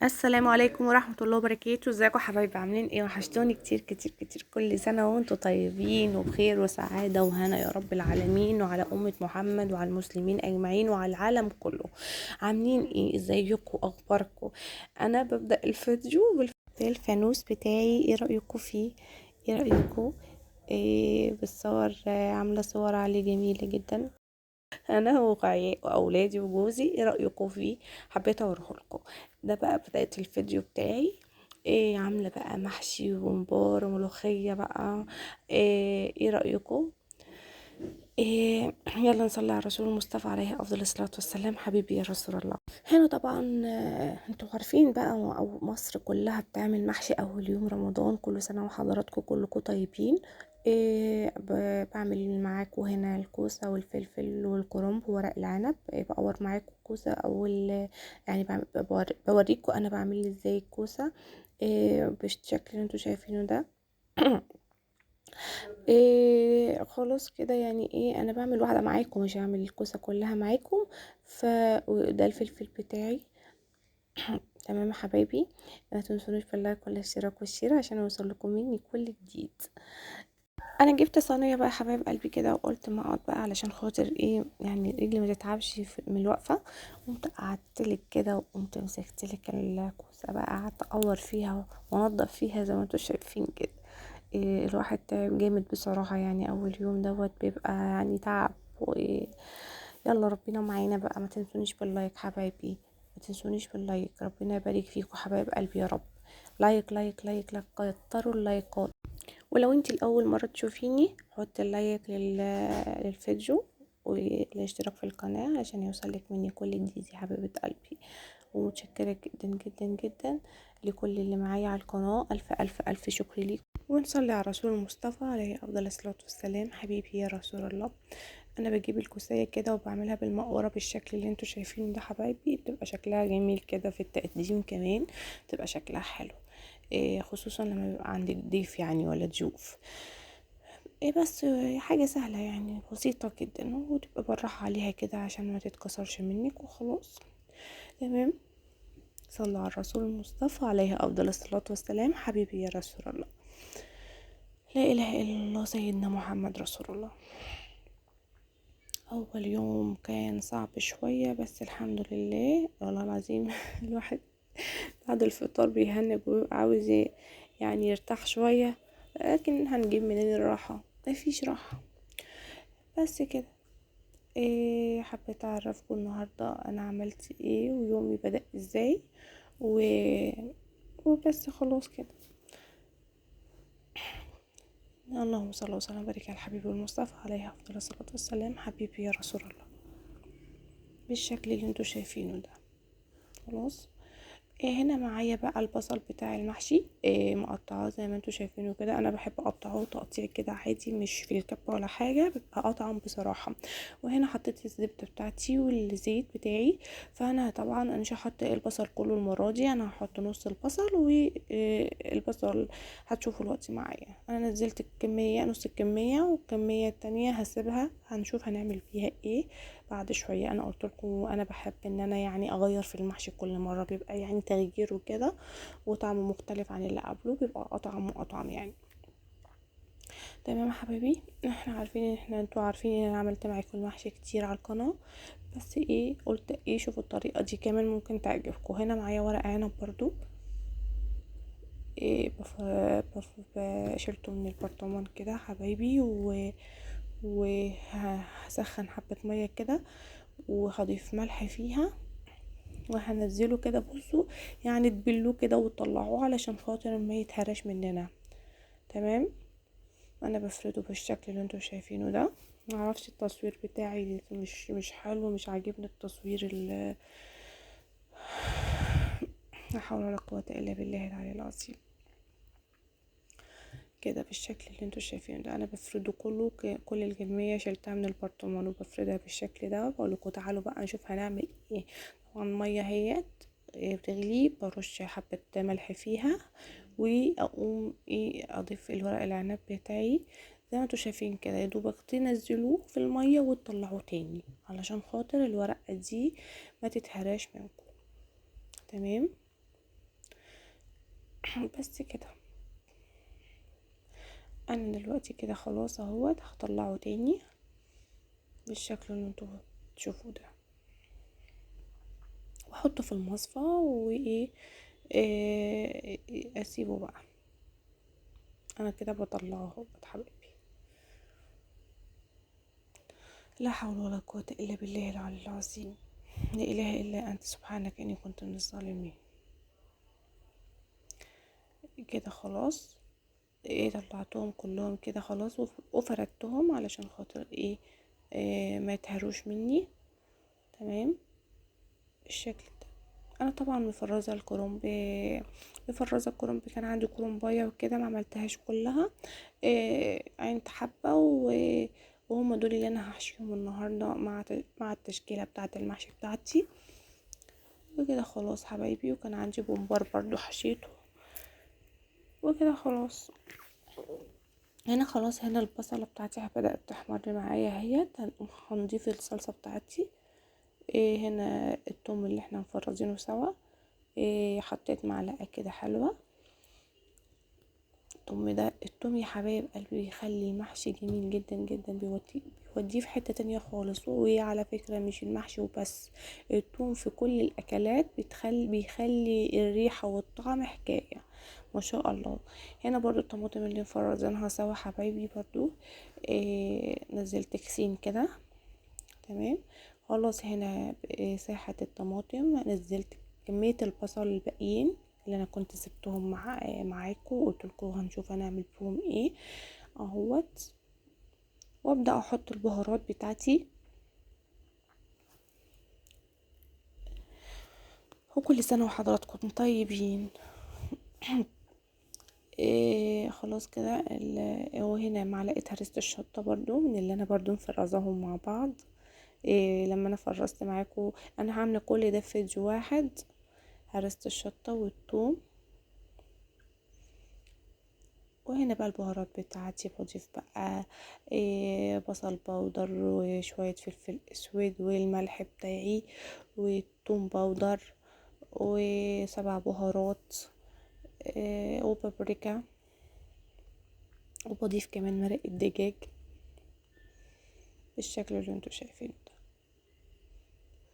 السلام عليكم ورحمة الله وبركاته. ازيكم حبايبي؟ عاملين ايه؟ وحشتوني كتير كتير كتير. كل سنة وانتم طيبين وبخير وسعادة وهنا يا رب العالمين، وعلى أمة محمد وعلى المسلمين أجمعين وعلى العالم كله. عاملين ايه؟ ازيكم؟ اخباركم؟ انا ببدأ الفيديو بالفانوس بتاعي. ايه رأيكم فيه؟ ايه رأيكم؟ إيه بالصور؟ عاملة صور عليه جميلة جدا. انا واولادي وجوزي. ايه رايكم فيه؟ حبيت اوريه لكم. ده بقى بدايه الفيديو بتاعي. ايه عامله بقى محشي وممبار وملوخيه بقى. ايه رايكم؟ يلا نصلي على الرسول المصطفى عليه افضل الصلاه والسلام. حبيبي يا رسول الله. هنا طبعا انتوا عارفين بقى، او مصر كلها بتعمل محشي اول يوم رمضان. كل سنه وحضراتكم كلكم طيبين. بعمل معاكم هنا الكوسه والفلفل والكرنب وورق العنب. بقور معاكم الكوسه اول، يعني بوريكم انا بعمل ازاي الكوسه بالشكل اللي انتوا شايفينه ده. خلاص كده، يعني ايه، انا بعمل واحده معاكم، مش هعمل الكوسه كلها معاكم. وده الفلفل بتاعي. تمام يا حبايبي، ما تنسونوش باللايك والاشتراك والشير عشان يوصل لكم مني كل جديد. انا جبت صينيه بقى يا حبايب قلبي كده، وقلت ما اقعد بقى علشان خاطر ايه، يعني رجلي ما تتعبش من الوقفه. قمت قعدتلك كده، وقمت مسكتلك الكوسه بقى، قعدت اقور فيها وانضف فيها زي ما انتوا شايفين كده. الواحد تعب جامد بصراحة، يعني أول يوم دوت بيبقى يعني تعب يلا ربنا معانا بقى. ما تنسونيش باللايك حبايبي، ما تنسونيش باللايك. ربنا يبارك فيكم حبايب قلبي يا رب. لايك لايك لايك لايك، كتروا اللايكات. ولو انت الأول مرة تشوفيني، حط اللايك للفيديو والاشتراك في القناة عشان يوصلك مني كل جديد يا حبيبة قلبي. ومتشكرة جدا جدا جدا لكل اللي معايا على القناة. ألف ألف ألف شكر ليكم. ونصلي على رسول المصطفى عليه أفضل الصلاة والسلام. حبيبي يا رسول الله. أنا بجيب الكوسية كده وبعملها بالمقورة بالشكل اللي انتوا شايفينه ده حبايبي. بتبقى شكلها جميل كده في التقديم كمان، بتبقى شكلها حلو. خصوصا لما بيبقى عندك ضيف يعني ولا ضيوف. بس حاجة سهلة يعني، بسيطة جدا، وتبقى بالراحة عليها كده عشان ما تتكسرش منك وخلاص. تمام. صلى على الرسول المصطفى عليه أفضل الصلاة والسلام. حبيبي يا رسول الله. لا إله إلا الله سيدنا محمد رسول الله. أول يوم كان صعب شوية، بس الحمد لله والله العظيم. الواحد بعد الفطار بيهنج ويبقى عاوز يعني يرتاح شوية، لكن هنجيب منين الراحة؟ مفيش راحة. بس كده. حبيت اعرفكم النهاردة انا عملت ايه ويومي بدأ ازاي و... وبس خلاص كده. اللهم صل وسلم وبارك على الحبيب المصطفى عليه افضل الصلاة والسلام. حبيبي يا رسول الله، بالشكل اللي انتوا شايفينه ده. خلاص. هنا معايا بقى البصل بتاع المحشي، مقطعاه زي ما انتوا شايفينه كده. انا بحب اقطعه تقطيع كده عادي، مش في الكبه ولا حاجه، بيبقى اطعم بصراحه. وهنا حطيت الزبده بتاعتي والزيت بتاعي. فانا طبعا انا مش هحط البصل كله المره دي، انا هحط نص البصل. والبصل هتشوفوا الوقت معايا، انا نزلت الكميه، نص الكميه، والكميه التانية هسيبها، هنشوف هنعمل فيها ايه بعد شويه. انا قلت لكم انا بحب ان انا يعني اغير في المحشي كل مره، بيبقى يعني تغيير وكده، وطعمه مختلف عن اللي قبله، بيبقى اطعم واطعم يعني. تمام يا حبايبي. احنا عارفين ان انتوا عارفين ان انا عملت معاكم المحشي كتير على القناه، بس قلت شوفوا الطريقه دي كمان ممكن تعجبكم. هنا معايا ورق عنب برضو. ايه بف... شلته من البرطمان كده حبايبي، وهسخن حبه ميه كده، وهضيف ملح فيها، وهنزله كده. بصوا يعني تبلوه كده وتطلعوه علشان خاطر ما يتهرش مننا. تمام. انا بفرده بالشكل اللي انتوا شايفينه ده. معرفش التصوير بتاعي مش حلو، مش عاجبني التصوير لا حول ولا قوة الا بالله العلي العظيم. كده بالشكل اللي انتوا شايفينه ده. انا بفرده كله، كل الكمية شلتها من البرطمان وبفردها بالشكل ده. بقولكوا تعالوا بقى نشوف هنعمل ايه. طبعا المية اهيت بتغلي، برش حبة ملح فيها، واقوم اضيف الورق العنب بتاعي زي ما انتوا شايفين كده. يا دوبك تنزلوه في المية وتطلعوه تاني علشان خاطر الورقة دي ما تتهراش منكم. تمام. بس كده انا دلوقتي كده خلاص اهوت، هطلعه تاني بالشكل اللي انتوا تشوفوه ده، واحطه في المصفى وايه، اسيبه بقى. انا كده بطلعه اهوت حبيبي. لا حول ولا قوة الا بالله العلي العظيم، لا اله الا انت سبحانك اني كنت من الظالمين. كده خلاص، ايه طلعتهم كلهم كده خلاص، وفردتهم علشان خاطر ايه، ما يتهروش مني. تمام بالشكل ده. انا طبعا مفرزه الكرنب، كان عندي كرنبايه وكده ما عملتهاش كلها، عينت حبه وهم دول اللي انا هحشيهم النهارده مع التشكيله بتاعه المحشي بتاعتي. وكده خلاص حبايبي، وكان عندي بومبار برضو حشيته. وكده خلاص، هنا خلاص، هنا البصلة بتاعتي بدأت تحمر معايا اهي. هنضيف الصلصة بتاعتي. هنا التوم اللي احنا مفرزينه سوا، حطيت معلقة كده حلوة التوم يا حبايب قلبي بيخلي المحشي جميل جدا جدا، بيوديه في حتة تانية خالص. وعلى فكرة مش المحشي وبس، التوم في كل الاكلات بيخلي الريحة والطعم حكاية ما شاء الله. هنا برضو الطماطم اللي مفرزينها سوا حبايبي برضو، نزلت كسين كده. تمام خلاص، هنا ساحة الطماطم نزلت كمية البصل الباقيين اللي انا كنت سبتهم معاكم، وقلت لكم هنشوف هنعمل فيهم ايه اهوت. وابدا احط البهارات بتاعتي. وكل سنه وحضراتكم طيبين. خلاص كده. وهنا معلقه هرسة الشطه برضو من اللي انا برضو مفرزاهم مع بعض. لما انا فرزت معاكم، انا عامله كل ده في فيديو واحد، هرسة الشطه والثوم. وهنا بقى البهارات بتاعتي بضيف بقى بصل بودر وشوية فلفل اسود والملح بتاعي والثوم بودر وسبع بهارات وبابريكا. وبضيف كمان مرق الدجاج بالشكل اللي انتوا شايفينه ده.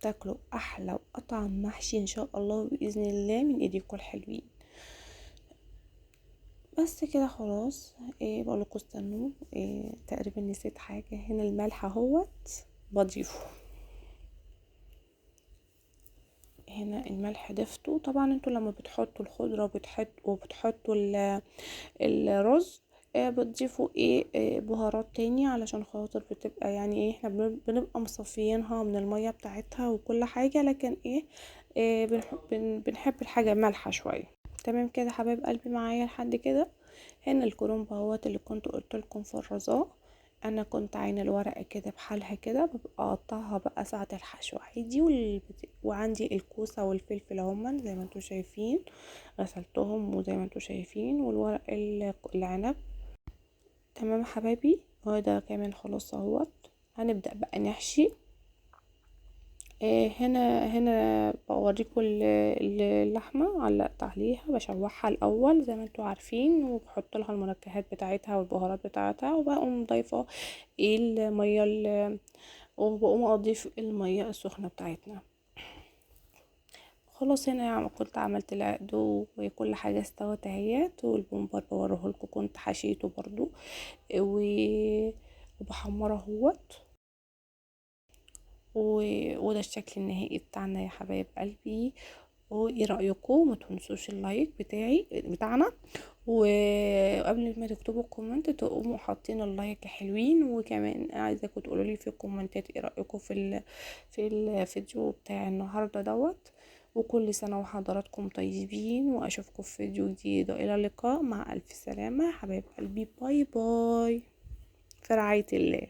تاكلوا احلى واطعم محشي ان شاء الله باذن الله من ايديكم الحلوين. بس كده خلاص. بقولكوا استنوا، تقريبا نسيت حاجة. هنا الملح اهوت بضيفه. هنا الملح ضفته. طبعا انتوا لما بتحطوا الخضرة وبتحطوا الرز، بتضيفوا بهارات تاني علشان خاطر بتبقى يعني احنا بنبقى مصفيينها من المية بتاعتها وكل حاجة، لكن بنحب الحاجة مالحة شوية. تمام كده حبايب قلبي معايا لحد كده. هنا الكرنب اهوت اللي كنت قلت لكم فرزاه. انا كنت عين الورقه كده بحالها كده، ببقى اقطعها بقى ساعه الحشو عادي. وعندي الكوسه والفلفل هما زي ما انتوا شايفين، غسلتهم وزي ما انتوا شايفين، والورق العنب. تمام حبايبي، هو ده كمان خلاص اهوت. هنبدا بقى نحشي. هنا بوريكم اللحمه علقت عليها، بشوحها الاول زي ما انتوا عارفين، وبحط لها المنكهات بتاعتها والبهارات بتاعتها، وبقوم ضايفه الميه وبقوم اضيف الميه السخنه بتاعتنا. خلاص هنا يعني كنت عملت العقد وكل حاجه استوت اهيت. والبومبار بوريه لكم كنت حشيته برضو وبحمره اهوت. وده الشكل النهائي بتاعنا يا حبايب قلبي. وايه رايكم؟ ما تنسوش اللايك بتاعنا، وقبل ما تكتبوا الكومنت تقوموا حاطين اللايك حلوين. وكمان عايزاكم تقولوا لي في الكومنتات ايه رايكم في الفيديو بتاع النهارده دوت. وكل سنه وحضراتكم طيبين، واشوفكم في فيديو جديد، والى اللقاء مع الف سلامه حبايب قلبي. باي باي، في رعايه الله.